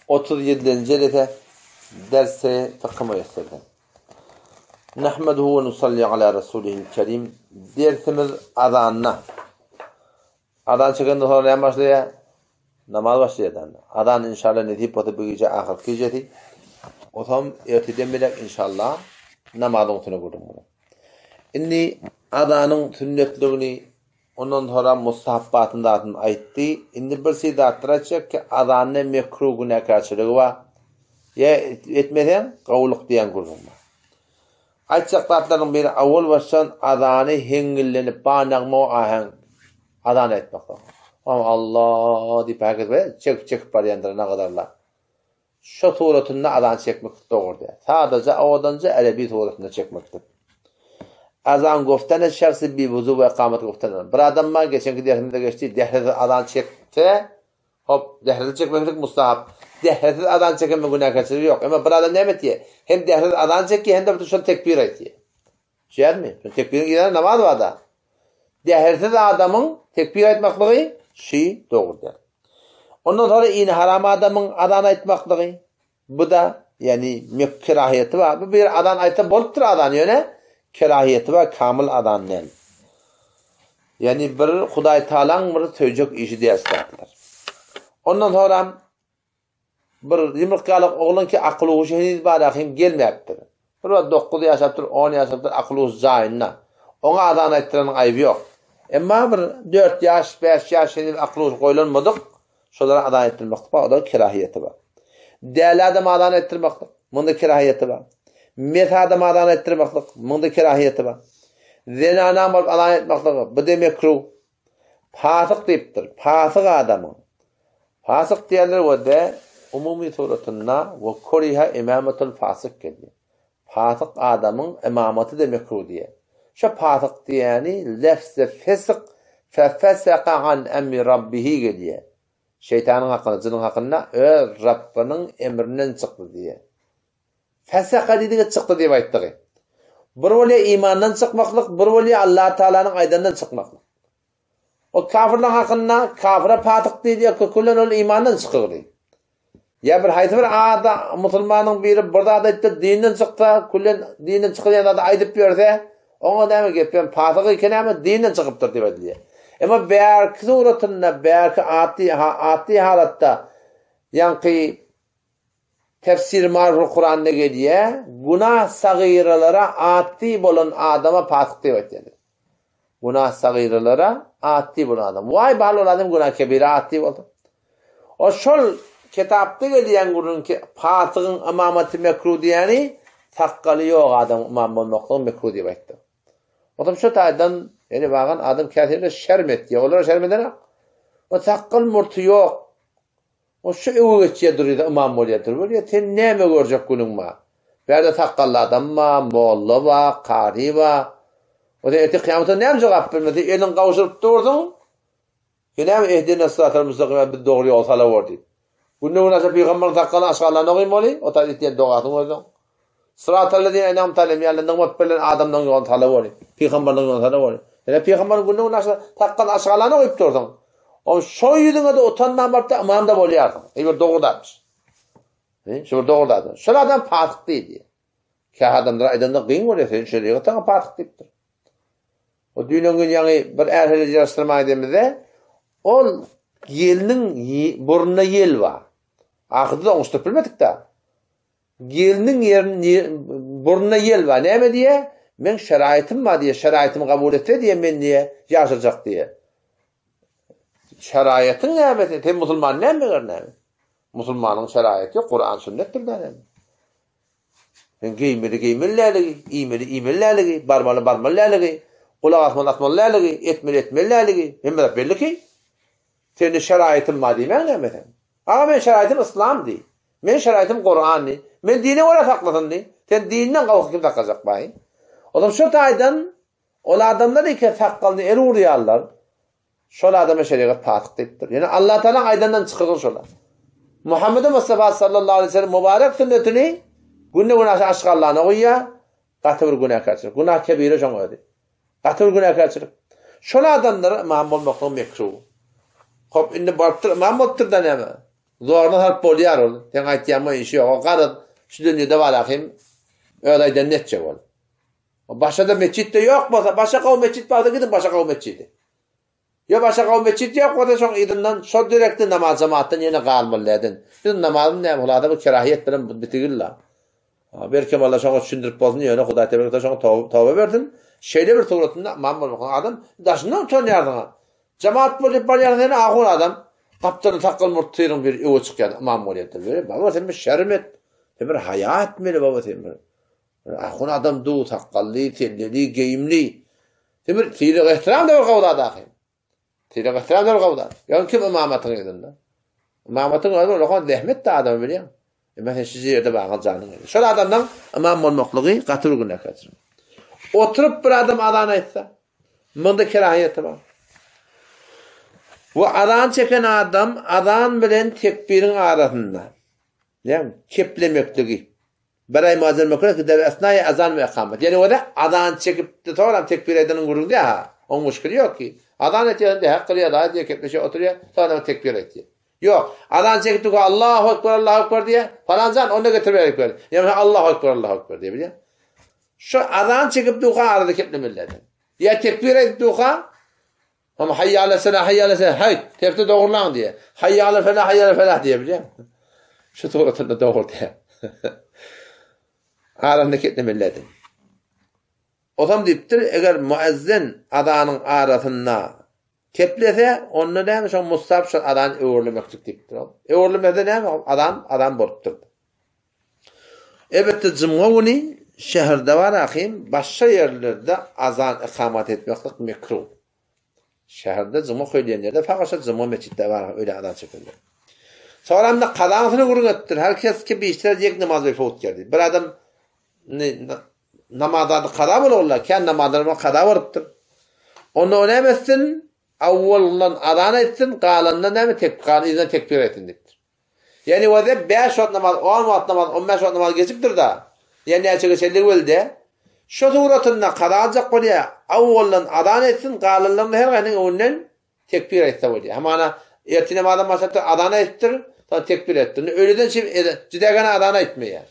37. Celete derse fıkıh müyesserden. Nahmeduhu ve nusalli ala Resulihil Kerim. Dersimiz azanna. Azan çıkındı sonra ne başlıyor? Namaz başlıyor. Azan inşallah ne deyip o bu gece ahir geceti. O zaman erteden bilek inşallah namazın üstüne kurdum bunu. İndi azanın sünnetliğini ondan sonra mustahabbatında adını ayıttı. İndi bir şey de attıracak ki azanın mekruh güne karşılığı var. Ya etmeden kavuluk diyen kurdum. Ayçaklardan biri avul baştan azanı hengillenip bağnağma ahen azan etmekte. Ama Allah deyip herkes böyle çek baryandır ne kadarlar. Şu suretinde azan çekmek doğru. Sadece odanca Arabi suretinde çekmektir. Azan goftana şahsi bir vuzu ve ikamet goftana. Bir adam var geçenki dersimizde geçti. Dehrede azan çekti. Hop dehrede çekmeklik mustahap. Dehrede azan çekme günah kaçırı yok. Ama bir adam ne etti? Hem dehrede azan çekti hem de bütün tekbir etti. Şey mi? Tekbirin giden namaz var da. Dehrede adamın tekbir etmekliği şey doğrudur. Ondan sonra yine haram adamın azan etmekliği. Bu da yani mükrahiyeti var. Bu bir azan ayette boluptur azan yöne. Kerahiyeti var kamil adanın. Yani bir Huday Taala'nın bir söyleyecek işi diye istatlar. Ondan sonra bir yumurtkalık oğlun ki aklı hoşu henüz barahim gelmeyiptir. Bir 9 yaşaptır, 10 yaşaptır aklı hoşu zayinna. Ona adan ettirenin ayıbı yok. Ama bir 4 yaş, 5 yaş henüz aklı hoşu koyulmadık. Şolara adan ettirmektir. O da kerahiyeti var. Değerli adam adan ettirmektir. Bunda kerahiyeti var. Methada madan ettirmeklik, bunda kerahiyeti var. Zenana bolup alan etmeklik, bu da mekruh. Fasık deyiptir. Fasık adamı. Fasık diyenler o da umumi suretinde ve koriha imametul fasık geliyor. Fasık adamın imameti de mekruh diye. Şu fasık diyeni lefz-i fesik fefeseka an emri rabbihi geliyor. Şeytanın hakkında, cinin hakkında Rabbinin emrinden çıktı diye. Fesaka dediği çıktı diye ayttığı. Bir veli imandan çıkmaklık, bir veli Allah Teala'nın aydandan çıkmaklık. O kafirler hakkında kafire patık diye kullan ol imandan çıkıyor. Ya bir haytı bir ada Müslümanın biri burada da dinden çıktı, kullan dinden çıkıyor da aydıp görse, ona da mı gepem patık iken ama dinden çıkıptır diye. Ama belki suretinde belki ati halatta yani tefsir maruf Kur'an'da geliyor. Günah sagiralara ati bolan adama fasık diyor. Günah sagiralara ati bolan adam. Vay balon adam günah kebire ati oldu. O şol kitapta geliyen günün ki fasıkın imameti mekruh diyeni takkalı yok adam imam olmaktan mekruh diyor. O da şu taydan yani bakın adam kâsirle şermet diyor. Onlar şermeden o takkal murtu yok. O şu evgeçiye duruyor imam oluyordur. Böyle sen ne mi görecek günün ma? Berde takkallı adam ma, molla va, kari va. O da eti kıyamete ne mi cevap vermedi? Elin kavuşup durdun. Yine mi ehdine sıratel müstakime bir doğru yol sala vardı. Günün nasıl peygamberin takkallı aşağılarına koyayım oluyor? O da etiyen doğatın oldu. Sıratel dediğin enam talim yani nığmat bilen adamdan yol sala vardı. Peygamberin yol sala vardı. Yani peygamberin günün nasıl takkallı aşağılarına koyup durdun. O soyuduna da utandan barda imam da boluyardı. Bir doğrudamış. Şu doğrudadı. Şu adam fasık değil. Ki adamlar aydınlık kıyın oluyor. Sen şeriatına fasık deyiptir. O dünyanın yani bir erhele yarıştırma edemizde o gelinin burnuna yel var. Ahırda da uçtup bilmedik de. Gelinin burnuna yel var. Ne mi diye? Ben şeraitim var diye. Şeraitimi kabul etse diye ben diye yaşayacak diye. Şeriatın neymeti? Tem Müslüman ne mi? Müslümanın şeriatı Kur'an sünnettir de. İmeli, barmalı, kulak asmalı, etmeli. Hem de belli ki senin şeriatın maddi ben neymetin. Ama ben şeriatım İslam değil. Ben şeriatım Kur'an değil. Ben dini oraya sakladın değil. Sen dininden kalkıp kim takacak bayi? O zaman şu taydan o adamlar iki sakkalını el uğrayarlar. Şol adama şeriat fasık deyiptir. Yani Allah Teala aydandan çıkırır şolar. Muhammed Mustafa sallallahu aleyhi ve sellem mübarek sünnetini günah aşgallarına koyuyor. Katı bir günah kaçırır. Günah kebire şoň ödi. Katı bir günah kaçırır. Şol adamlar imam olmaktan mekruh. Hop indi barıptır imam olupdur da näme? Zoruna harp bolýar ol. Sen aýtýan işi ýok. O garyd şu dünýede balakym öýden netçe bol. Başada meçitde ýok bolsa, başa gaw meçit barda gidin başa gaw meçidi. Ya başa gaw meçit ýok bolsa şoň idindan şo direkti namaz jamaatdan ýene galmyldyn. Biz namazyny näme bolady bu kerahiýet bilen bitigilla. Belki Allah şoňa düşündirip bolsun ýöne Hudaý Teala şoňa tawba berdin. Şeýle bir suratynda mamul bolgan adam daşyndan tönýärdi. Jamaat bolup barýardan agur adam kaptany takıl murtyryn bir öwe çykýar mamul ýetdi. Baba sen bir şermet, bir haýa etmeli baba sen. Agur adam du takally, telleli, geyimli. Temir tire ihtiram da gawda dahy. Tire ihtiram da gawda. Ýa kim imamatyň edinde? Imamatyň adam lokan zähmet de adam bilýär. Mesela sizi yerde bagan canın. Şol adamdan imam bolmaklygy gatyr güne keçir. Oturup bir adam adan aýtsa, munda kerahiýeti bar. Bu adan çeken adam adan bilen tekbirin arasında. Yani keplemekligi. Beray mazal mekrak de esnai azan ve ikamet. Yani o da adan çekip de sonra tekbir edenin guruldu ya. O müşkili yok ki. Adan etiyende hakkıya da diye kepleşe oturuyor. Sonra tekbir ediyor. Yok. Adan çekip de Allahu ekber Allahu ekber diye falancan onu getirmeyerek böyle. Yani Allahu ekber Allahu ekber diye biliyor. Şu adan çekip de arada keplemelerden. Ya tekbir edip ama hayya ala selah hayya ala selah hay tepte doğrulan diye. Hayya ala felah hayya ala felah diye biliyor. Şu doğrultuda doğru diye. Aranda ketlemelerden. O zaman deyiptir eğer müezzin adanın arasında keplese onu demiş o mustahap şu adan öğürlemektik deyiptir. Öğürlemede ne adam boruptur. Evet cumhuruni şehirde var akıyım başka yerlerde azan ikamet etmeklik mekruh. Şehirde cumhur söyleyenlerde fakat cumhur meçitte var öyle adan çekilir. Sonra da kadansını kurun ettir. Herkes ki bir işler yek namaz ve fut geldi. Bir adam namazda kada bolurlar. Kendi namazlarına kada varıptır. Onu önemezsin. Avvalından adan etsin. Kalanından ne mi tekbir etsin deyiptir. Yani o da 5 saat namaz, 10 saat namaz, 15 saat namaz geçiptir da. Yani açık şeyler öyle. Şu suratında kada alacak bolýar. Avvalından adan etsin. Kalanından her gaynin önünden tekbir etse bolýar. Hamana ertine madem başlattı adan ettir. Sonra tekbir ettir. Öğleden şimdi cidagana adan etmeye.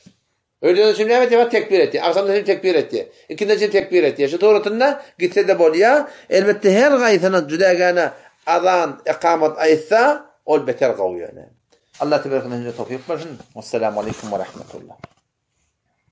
Öğleden şimdi evet tekbir etti. Akşamda şimdi tekbir etti. İkindi şimdi tekbir etti. Şu doğrultunda gitse de bolýar. Elbette her gaýsyna cidagana adan ikamet aýtsa ol beter gawy ýöne. Allah tebaraka ve teala tawfik bersin. Assalamu alaykum ve rahmetullah.